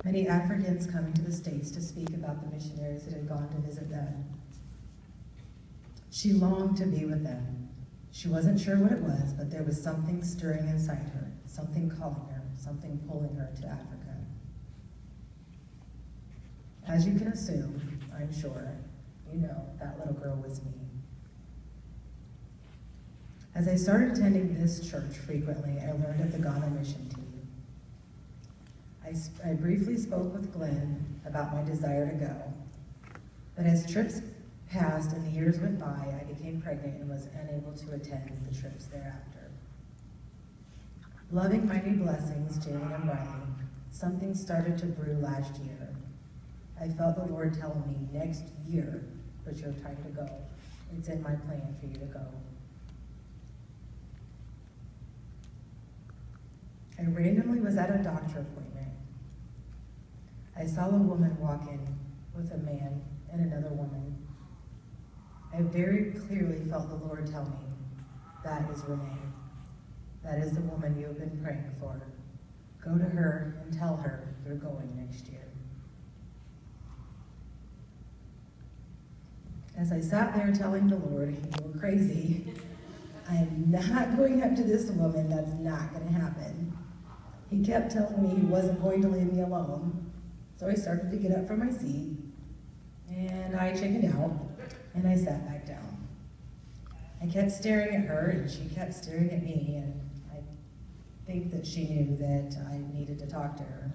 many Africans coming to the States to speak about the missionaries that had gone to visit them. She longed to be with them. She wasn't sure what it was, but there was something stirring inside her, something calling her, something pulling her to Africa. As you can assume, I'm sure, you know that little girl was me. As I started attending this church frequently, I learned of the Ghana mission team. I briefly spoke with Glenn about my desire to go, but as trips passed and the years went by, I became pregnant and was unable to attend the trips thereafter. Loving my new blessings, Jamie and Riley, something started to brew last year. I felt the Lord telling me, next year was your time to go. It's in my plan for you to go. I randomly was at a doctor appointment. I saw a woman walk in with a man and another woman. I very clearly felt the Lord tell me, that is Renee. That is the woman you have been praying for. Go to her and tell her you're going next year. As I sat there telling the Lord, you were crazy, I'm not going up to this woman, that's not going to happen. He kept telling me he wasn't going to leave me alone. So I started to get up from my seat, and I chickened out, and I sat back down. I kept staring at her, and she kept staring at me, and I think that she knew that I needed to talk to her.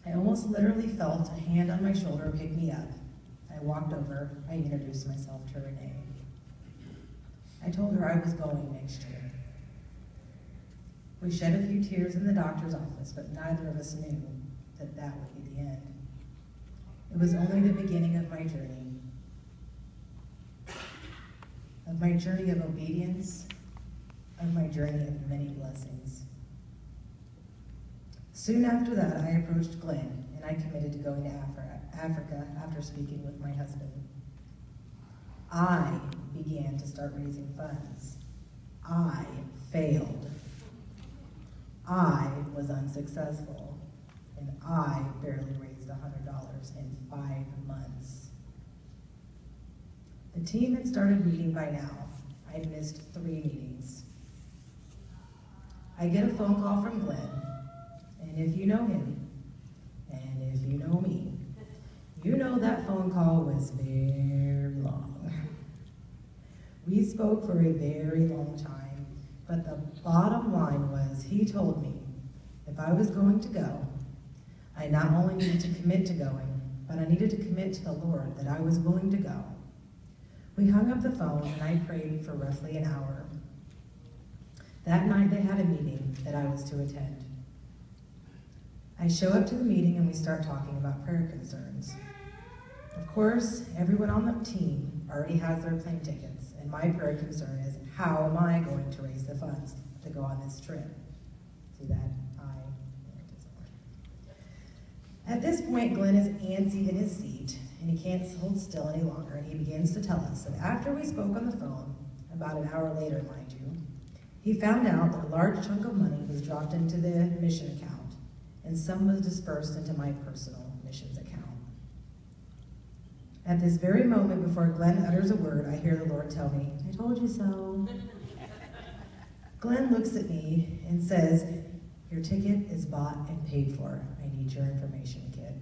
I almost literally felt a hand on my shoulder pick me up. I walked over, I introduced myself to Renee. I told her I was going next year. We shed a few tears in the doctor's office, but neither of us knew that that would be the end. It was only the beginning of my journey. Of my journey of obedience, of my journey of many blessings. Soon after that, I approached Glenn, and I committed to going to Africa after speaking with my husband. I began to start raising funds. I failed. I was unsuccessful, and I barely raised $100 in 5 months. The team had started meeting by now. I had missed 3 meetings. I get a phone call from Glenn, and if you know him, and if you know me, you know that phone call was very long. We spoke for a very long time. But the bottom line was, he told me if I was going to go, I not only needed to commit to going, but I needed to commit to the Lord that I was willing to go. We hung up the phone and I prayed for roughly an hour. That night they had a meeting that I was to attend. I show up to the meeting and we start talking about prayer concerns. Of course, everyone on the team already has their plane tickets, and my prayer concern is, how am I going to raise the funds to go on this trip? See that? It doesn't work. At this point, Glenn is antsy in his seat, and he can't hold still any longer, and he begins to tell us that after we spoke on the phone, about an hour later, mind you, he found out that a large chunk of money was dropped into the mission account, and some was dispersed into my personal missions account. At this very moment before Glenn utters a word, I hear the Lord tell me, I told you so. Glenn looks at me and says, your ticket is bought and paid for. I need your information, kid.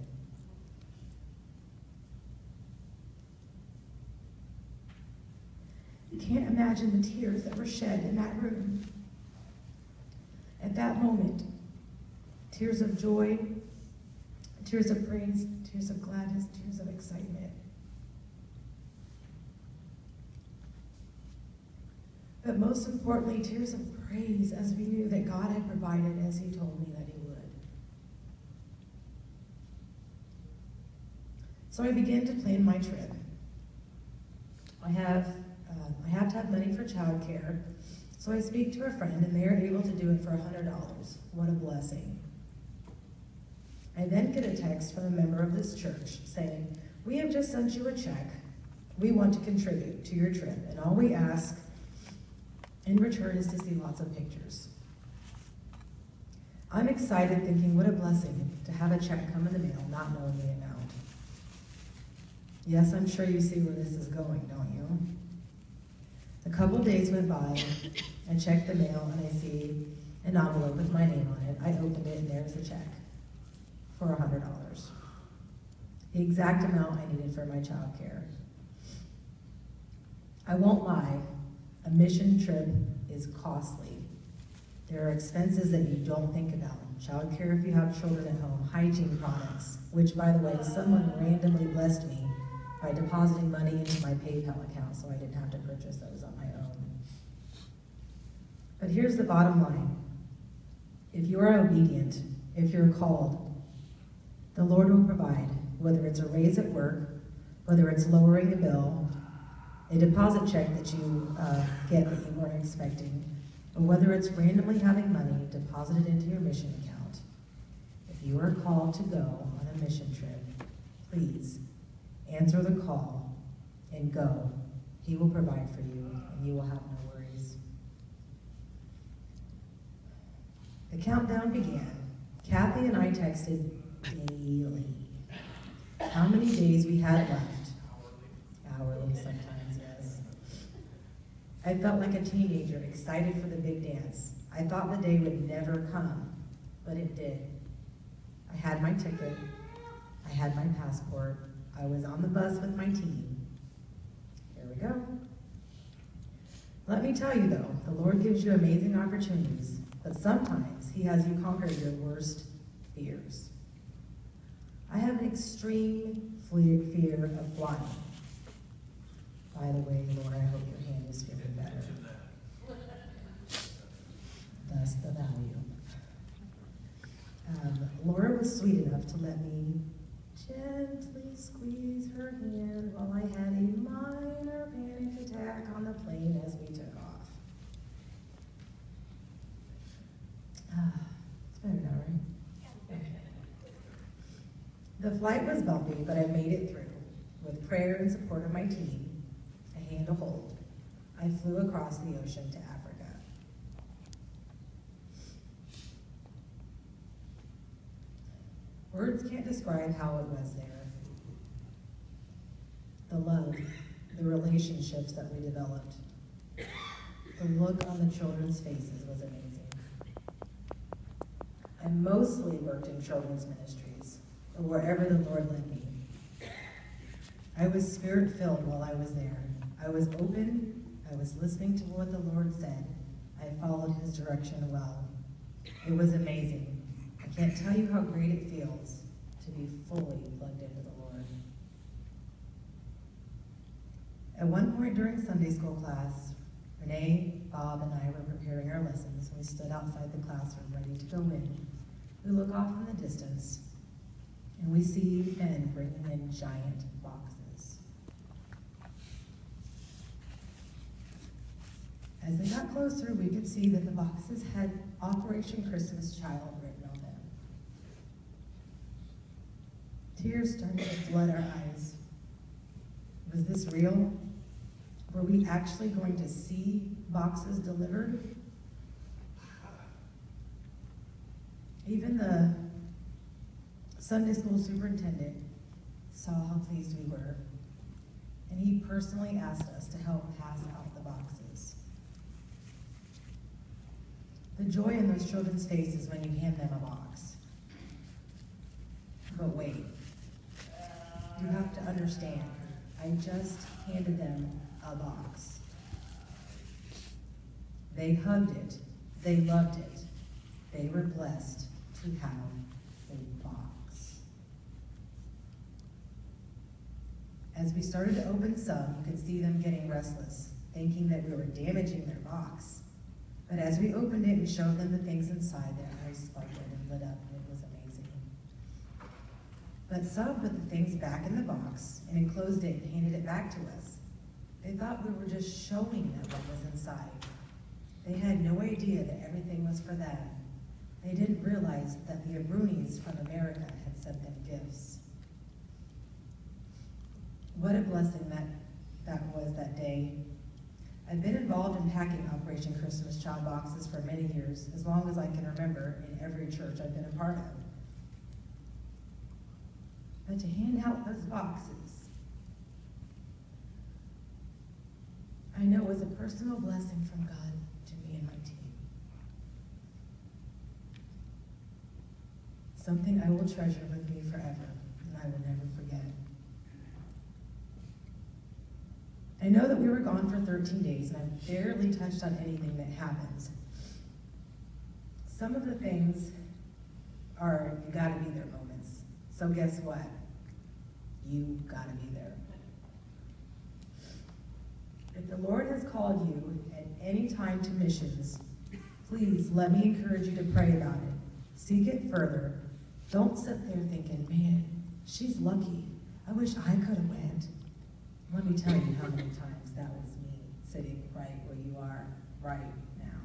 You can't imagine the tears that were shed in that room. At that moment, tears of joy, tears of praise, tears of gladness, tears of excitement. But most importantly, tears of praise as we knew that God had provided as he told me that he would. So I began to plan my trip. I have to have money for childcare, so I speak to a friend and they are able to do it for $100. What a blessing. I then get a text from a member of this church saying, we have just sent you a check. We want to contribute to your trip, and all we ask in return is to see lots of pictures. I'm excited thinking what a blessing to have a check come in the mail, not knowing the amount. Yes, I'm sure you see where this is going, don't you? A couple days went by, I checked the mail and I see an envelope with my name on it. I opened it and there's the check for $100. The exact amount I needed for my child care. I won't lie, a mission trip is costly. There are expenses that you don't think about. Child care if you have children at home, hygiene products, which by the way, someone randomly blessed me by depositing money into my PayPal account so I didn't have to purchase those on my own. But here's the bottom line. If you are obedient, if you're called, the Lord will provide, whether it's a raise at work, whether it's lowering a bill, a deposit check that you get that you weren't expecting, or whether it's randomly having money deposited into your mission account. If you are called to go on a mission trip, please answer the call and go. He will provide for you and you will have no worries. The countdown began. Kathy and I texted daily. How many days we had left? Hourly sometimes, yes. I felt like a teenager, excited for the big dance. I thought the day would never come, but it did. I had my ticket, I had my passport, I was on the bus with my team. Here we go. Let me tell you though, the Lord gives you amazing opportunities, but sometimes He has you conquer your worst fears. I have an extreme fear of flying. By the way, Laura, I hope your hand is feeling better. Thus the value. Laura was sweet enough to let me gently squeeze her hand while I had a minor panic attack on the plane as we took off. It's better now, right? The flight was bumpy, but I made it through. With prayer and support of my team, a hand to hold, I flew across the ocean to Africa. Words can't describe how it was there. The love, the relationships that we developed. The look on the children's faces was amazing. I mostly worked in children's ministries, or wherever the Lord led me. I was spirit-filled while I was there. I was open, I was listening to what the Lord said. I followed His direction well. It was amazing. I can't tell you how great it feels to be fully plugged into the Lord. At one point during Sunday school class, Renee, Bob, and I were preparing our lessons. We stood outside the classroom ready to go in. We look off in the distance, and we see men bringing in giant boxes. As they got closer, we could see that the boxes had Operation Christmas Child written on them. Tears started to flood our eyes. Was this real? Were we actually going to see boxes delivered? Even the Sunday school superintendent saw how pleased we were, and he personally asked us to help pass out the boxes. The joy in those children's faces when you hand them a box. But wait, you have to understand, I just handed them a box. They hugged it, they loved it, they were blessed to have a box. As we started to open some, you could see them getting restless, thinking that we were damaging their box. But as we opened it and showed them the things inside, their eyes sparkled and lit up, and it was amazing. But some put the things back in the box and enclosed it and handed it back to us. They thought we were just showing them what was inside. They had no idea that everything was for them. They didn't realize that the Abrunis from America had sent them gifts. What a blessing that was that day. I've been involved in packing Operation Christmas Child boxes for many years, as long as I can remember, in every church I've been a part of. But to hand out those boxes, I know was a personal blessing from God to me and my team. Something I will treasure with me forever, and I will never forget. I know that we were gone for 13 days, and I barely touched on anything that happened. Some of the things are you gotta be there moments. So guess what? You gotta be there. If the Lord has called you at any time to missions, please let me encourage you to pray about it. Seek it further. Don't sit there thinking, man, she's lucky. I wish I could have went. Let me tell you how many times that was me sitting right where you are right now.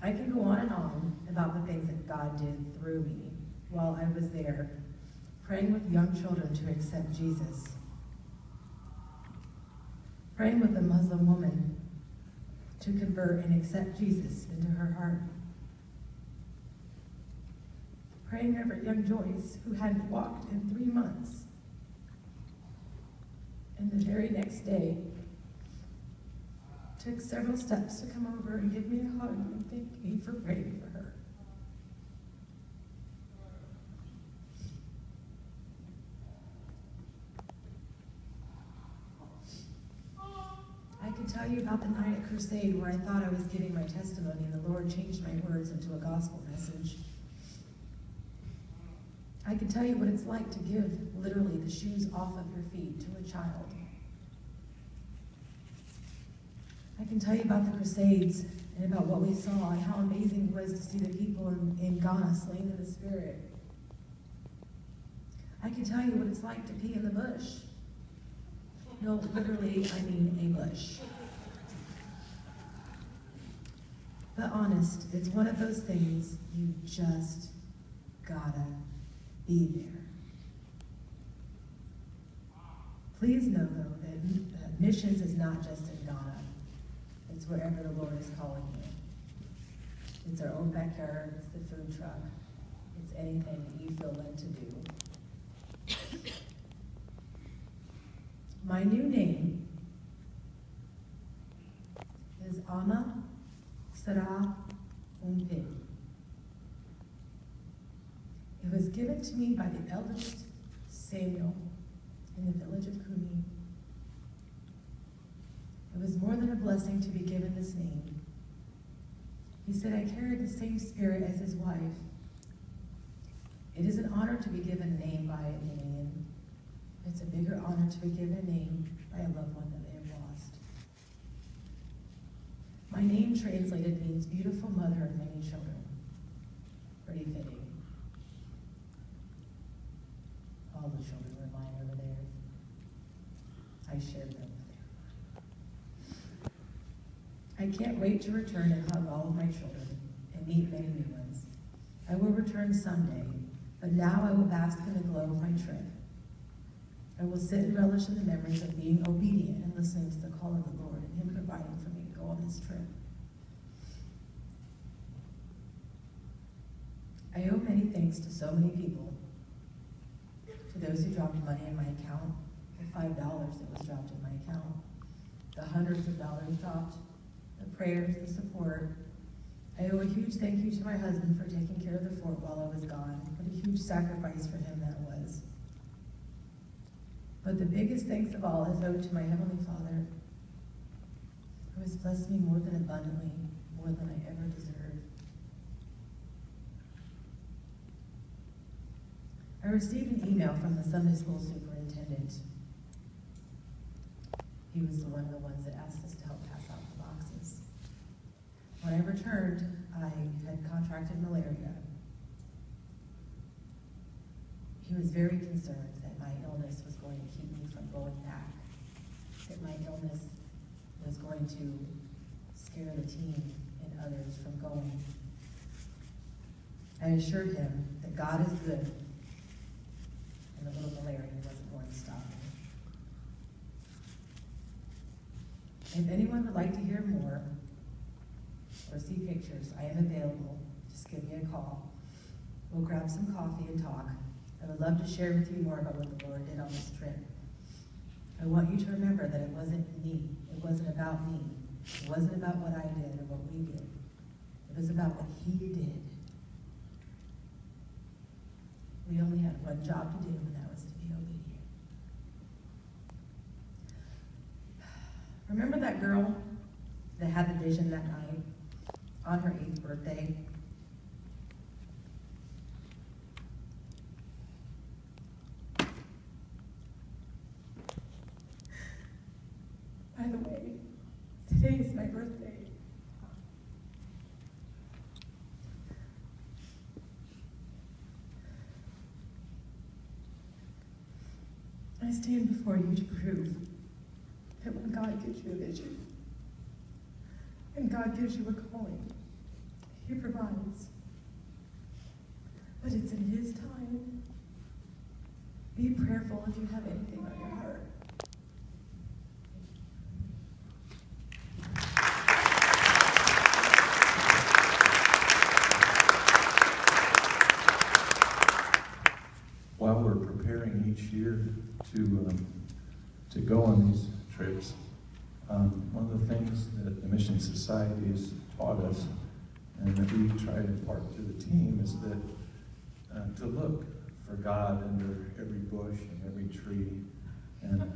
I can go on and on about the things that God did through me while I was there, praying with young children to accept Jesus, praying with a Muslim woman to convert and accept Jesus into her heart, praying over young Joyce, who hadn't walked in 3 months, and the very next day took several steps to come over and give me a hug and thank me for praying for her. I can tell you about the night at Crusade where I thought I was giving my testimony and the Lord changed my words into a gospel message. I can tell you what it's like to give literally the shoes off of your feet to a child. I can tell you about the Crusades and about what we saw and how amazing it was to see the people in Ghana slain in the Spirit. I can tell you what it's like to pee in the bush. No, literally, I mean a bush. But honest, it's one of those things you just gotta be there. Please know, though, that missions is not just in Ghana. It's wherever the Lord is calling you. It's our own backyard, it's the food truck, it's anything that you feel led to do. My new name is Anna Sarah Umpin. It was given to me by the eldest Samuel in the village of Kumi. It was more than a blessing to be given this name. He said I carried the same spirit as his wife. It is an honor to be given a name by an alien. It's a bigger honor to be given a name by a loved one that they have lost. My name translated means beautiful mother of many children. Pretty fitting. All the children were mine over there. I shared them with everyone. I can't wait to return and hug all of my children and meet many new ones. I will return someday, but now I will bask in the glow of my trip. I will sit and relish in the memories of being obedient and listening to the call of the Lord and Him providing for me to go on this trip. I owe many thanks to so many people. To those who dropped money in my account, the $5 that was dropped in my account, the hundreds of dollars dropped, the prayers, the support. I owe a huge thank you to my husband for taking care of the fort while I was gone. What a huge sacrifice for him that was. But the biggest thanks of all is owed to my Heavenly Father, who has blessed me more than abundantly, more than I ever deserved. I received an email from the Sunday school superintendent. He was one of the ones that asked us to help pass out the boxes. When I returned, I had contracted malaria. He was very concerned that my illness was going to keep me from going back, that my illness was going to scare the team and others from going. I assured him that God is good and the little malaria wasn't going to stop me. If anyone would like to hear more or see pictures, I am available. Just give me a call. We'll grab some coffee and talk. I would love to share with you more about what the Lord did on this trip. I want you to remember that it wasn't me. It wasn't about me. It wasn't about what I did or what we did. It was about what He did. We only had one job to do, and that was to be obedient. Remember that girl that had the vision that night on her 8th birthday? By the way, today is my birthday. I stand before you to prove that when God gives you a vision, and God gives you a calling, He provides. But it's in His time. Be prayerful if you have anything on your heart. While we're preparing each year to go on these trips, one of the things that the Mission Society has taught us, and that we try to impart to the team, is that to look for God under every bush and every tree. And